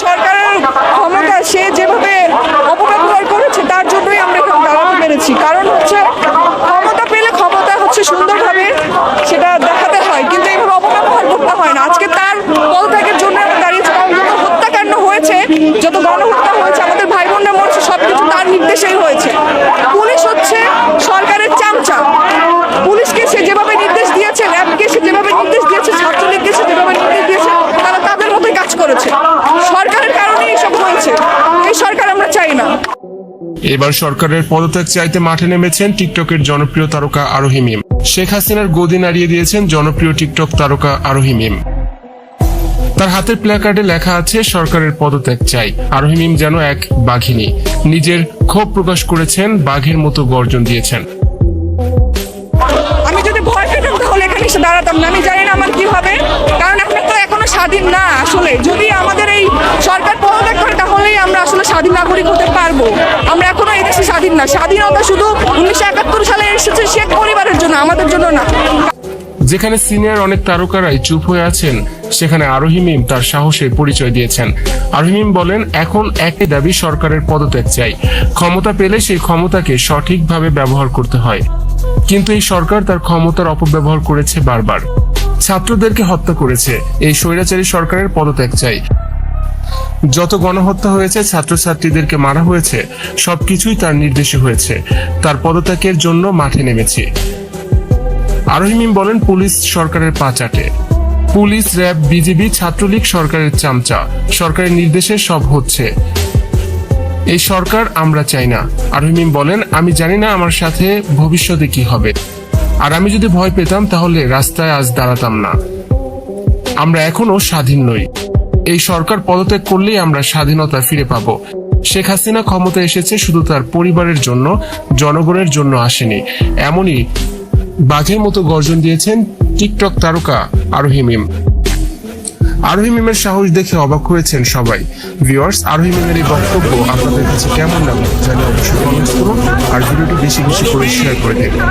সরকারের ক্ষমতা সে যেভাবে অপব্যবহার করেছে তার জন্যই আমরা এখানে দাঁড়াতে পেরেছি। কারণ হচ্ছে ক্ষমতা পেলে ক্ষমতা হচ্ছে সুন্দরভাবে সেটা দেখাতে হয়, কিন্তু এইভাবে অপব্যবহার করতে হয় না। আজকে তার পদত্যাগের জন্য আমরা দাঁড়িয়েছি, কারণ যত হত্যাকাণ্ড হয়েছে, যত গণহত্যা হয়েছে, আমাদের ভাই বোনরা মরছে, সবকিছু তার নির্দেশেই হয়েছে। পুলিশ হচ্ছে সরকারের চামচা। পুলিশকে সে যেভাবে নির্দেশ দিয়েছে, র্যাবকে সে যেভাবে নির্দেশ দিয়েছে, ছাত্রলীগকে সে যেভাবে নির্দেশ দিয়েছে, তারা তাদের মতোই কাজ করেছে। সরকারের কারণে এসব হয়েছে। এই সরকার আমরা চাই না। এবার সরকারের পদত্যাগ চাইতে মাঠে নেমেছেন টিকটকের জনপ্রিয় তারকা আরোহী মিম। শেখ হাসিনার গদি নাড়িয়ে দিয়েছেন জনপ্রিয় টিকটক তারকা আরোহী মিম। তার হাতের প্ল্যাকার্ডে লেখা আছে সরকারের পদত্যাগ চাই। আরোহী মিম যেন এক বাঘিনী, নিজের ক্ষোভ প্রকাশ করেছেন, বাঘের মতো গর্জন দিয়েছেন। আমি যদি ভয় পেতাম তাহলে এখানে এসে দাঁড়াতাম না। আমি জানি না আমার কি হবে, কারণ আমরা তো এখনো স্বাধীন না। আসলে যদি আমাদের এই সরকার পদত্যাগ করে তাহলেই আমরা আসলে স্বাধীন নাগরিক হতে পারবো। আমরা এখনো এই দেশে স্বাধীন না। স্বাধীনতা শুধু 1971 সালে এসেছে শেখ পরিবারের জন্য, আমাদের জন্য না। যেখানে সিনিয়র অনেক তারকারাই চুপ হয়ে আছেন, সেখানে আরোহী মিম তার সাহসের পরিচয় দিয়েছেন। আরোহী মিম বলেন, এখন একই দাবি, সরকারের পদত্যাগ চাই। ক্ষমতা পেলে সেই ক্ষমতাকে সঠিকভাবে ব্যবহার করতে হয়, কিন্তু এই সরকার তার ক্ষমতার অপব্যবহার করেছে বারবার। ছাত্রদেরকে হত্যা করেছে। এই স্বৈরাচারী সরকারের পদত্যাগ চাই। যত গণহত্যা হয়েছে, ছাত্রছাত্রীদেরকে মারা হয়েছে, সবকিছুই তার নির্দেশে হয়েছে। তার পদত্যাগের জন্য মাঠে নেমেছি। আরোহী মিম বলেন, পুলিশ সরকারের পা চাটে। পুলিশ, র্যাব, বিজিবি, ছাত্রলীগ সরকারের চামচা। সরকারের নির্দেশে সব হচ্ছে। এই সরকার আমরা চাই না। আরোহী মিম বলেন, আমি জানি না আমার সাথে ভবিষ্যতে কি হবে, আর আমি যদি ভয় পেতাম তাহলে রাস্তায় আজ দাঁড়াতাম না। আমরা এখনো স্বাধীন নই। এই সরকার পদত্যাগ করলেই আমরা স্বাধীনতা ফিরে পাবো। শেখ হাসিনা ক্ষমতা এসেছে শুধু তার পরিবারের জন্য, জনগণের জন্য আসেনি। এমনই বাঘের মতো গর্জন দিয়েছেন টিকটক তারকা আরোহী মিম। আরোহী মিমের সাহস দেখে অবাক হয়েছেন সবাই। ভিউয়ার্স, আরোহী মিমের এই বক্তব্য আপনাদের কাছে কেমন লাগলো জানিয়ে অবশ্যই কমেন্টস করুন, আর ভিডিওটি বেশি বেশি করে শেয়ার করে দেবেন।